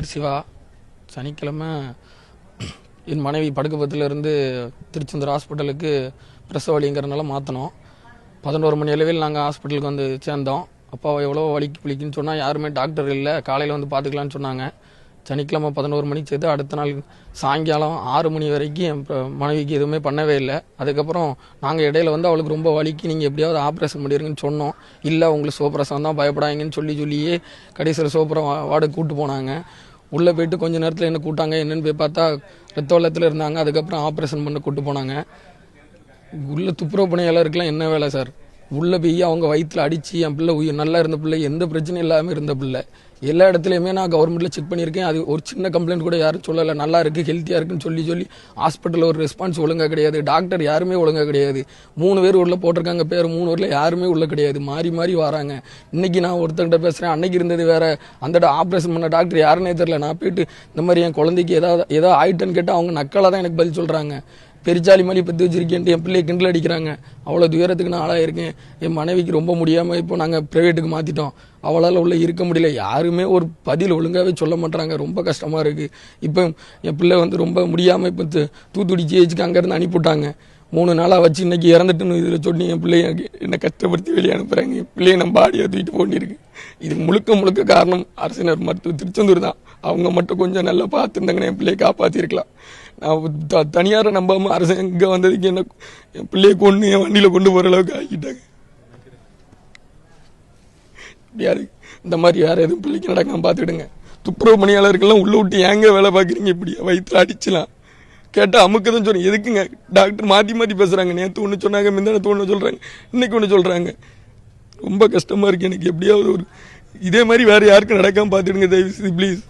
சிவா சனிக்கிழமை என் மனைவி படுக்கப்பத்திலிருந்து திருச்செந்தூர் ஹாஸ்பிட்டலுக்கு பிரசவ வலிங்கிறதுனால மாற்றினோம். 11 மணி அளவில் நாங்கள் ஹாஸ்பிட்டலுக்கு வந்து சேர்ந்தோம். அப்பா எவ்வளோ வலிக்குன்னு சொன்னால் யாருமே டாக்டர் இல்லை, காலையில் வந்து பார்த்துக்கலான்னு சொன்னாங்க. சனிக்கிழமை 11 மணிக்கு சேர்த்து அடுத்த நாள் சாயங்காலம் 6 மணி வரைக்கும் என் மனைவிக்கு எதுவுமே பண்ணவே இல்லை. அதுக்கப்புறம் நாங்கள் இடையில வந்து அவளுக்கு ரொம்ப வலிக்கு, நீங்கள் எப்படியாவது ஆப்ரேஷன் பண்ணிடுங்கன்னு சொன்னோம். இல்லை உங்களுக்கு சோப்ரசம் தான், பயப்படாங்கன்னு சொல்லியே கடைசியில் சோப்ரம் வார்டுக்கு கூப்பிட்டு போனாங்க. உள்ளே போயிட்டு கொஞ்சம் நேரத்தில் என்ன கூட்டாங்க, என்னென்னு போய் பார்த்தா ரத்த வெள்ளத்தில் இருந்தாங்க. அதுக்கப்புறம் ஆப்ரேஷன் பண்ண கூப்பிட்டு போனாங்க. உள்ளே துப்புரவு பணியாளர் இருக்கலாம், என்ன வேலை சார்? உள்ளே போய் அவங்க வயிற்றில் அடித்து என் பிள்ளை நல்லா இருந்த பிள்ளை, எந்த பிரச்சனையும் இல்லாமல் இருந்த பிள்ளை. எல்லா இடத்துலையுமே நான் கவர்மெண்ட்டில் செக் பண்ணியிருக்கேன். அது ஒரு சின்ன கம்ப்ளைண்ட் கூட யாரும் சொல்லலை. நல்லா இருக்குது, ஹெல்த்தியாக இருக்குன்னு சொல்லி ஹாஸ்பிட்டலில் ஒரு ரெஸ்பான்ஸ் ஒழுங்காக கிடையாது. டாக்டர் யாருமே ஒழுங்காக கிடையாது. 3 பேர் உள்ள போட்டிருக்காங்க பேர், 3 பேரில் யாருமே உள்ள கிடையாது. மாறி வராங்க. இன்றைக்கி நான் ஒருத்தர்கிட்ட பேசுகிறேன், அன்னைக்கு இருந்தது வேறு. அந்த ஆப்ரேஷன் பண்ண டாக்டர் யாருன்னே தெரியல. நான் போயிட்டு இந்த மாதிரி என் குழந்தைக்கு ஏதோ ஆயிட்டேன்னு கேட்டால் அவங்க நக்கலாக தான் எனக்கு பதில் சொல்கிறாங்க. பெருச்சாலி மாதிரி பற்றி வச்சிருக்கேன்ட்டு என் பிள்ளையை கிண்டல் அடிக்கிறாங்க. அவ்வளோ துயரத்துக்கு நான் ஆளாயிருக்கேன். என் மனைவிக்கு ரொம்ப முடியாமல் இப்போ நாங்கள் ப்ரைவேட்டுக்கு மாற்றிட்டோம். அவளால் உள்ள இருக்க முடியல. யாருமே ஒரு பதில் ஒழுங்காகவே சொல்ல மாட்டாங்க. ரொம்ப கஷ்டமாக இருக்குது. இப்போ என் பிள்ளை வந்து ரொம்ப முடியாமல் இப்போ தூத்துக்குடி ஜிஹெச்சுக்கு அங்கேருந்து அனுப்பிவிட்டாங்க. 3 நாளாக வச்சு இன்றைக்கி இறந்துட்டுன்னு இதில் சொல்லி என் பிள்ளைய என்னை கஷ்டப்படுத்தி வெளியே அனுப்புகிறாங்க. என் பிள்ளையை நம்ம பாடியை தூக்கிட்டு போண்டிருக்கு. இது முழுக்க காரணம் அரசினர் மருத்துவ திருச்செந்தூர் தான். அவங்க மட்டும் கொஞ்சம் நல்லா பார்த்துருந்தாங்கன்னா என் பிள்ளையை காப்பாற்றிருக்கலாம். நான் தனியாரை நம்பாமல் அரசு இங்கே வந்ததுக்கு என்ன என் பிள்ளையை கொண்டு என் வண்டியில் கொண்டு போகிற அளவுக்கு ஆக்கிட்டாங்க. யாரு இந்த மாதிரி வேறு எதுவும் பிள்ளைக்கு நடக்காமல் பார்த்துக்கிடுங்க. துப்புரவு பணியாளர்கள்லாம் உள்ளே விட்டு ஏங்க வேலை பார்க்குறீங்க? இப்படி வயிற்றில் அடிச்சலாம் கேட்டால் அமுக்குதான் சொல்கிறேன். எதுக்குங்க டாக்டர் மாற்றி பேசுகிறாங்க? நேற்று ஒன்று சொன்னாங்க, முந்தானத்து ஒன்று சொல்கிறாங்க, இன்னைக்கு ஒன்று சொல்கிறாங்க. ரொம்ப கஷ்டமாக இருக்குது எனக்கு. எப்படியாவது ஒரு இதே மாதிரி வேறு யாருக்கும் நடக்காமல் பார்த்துடுங்க தயவு செய்து ப்ளீஸ்.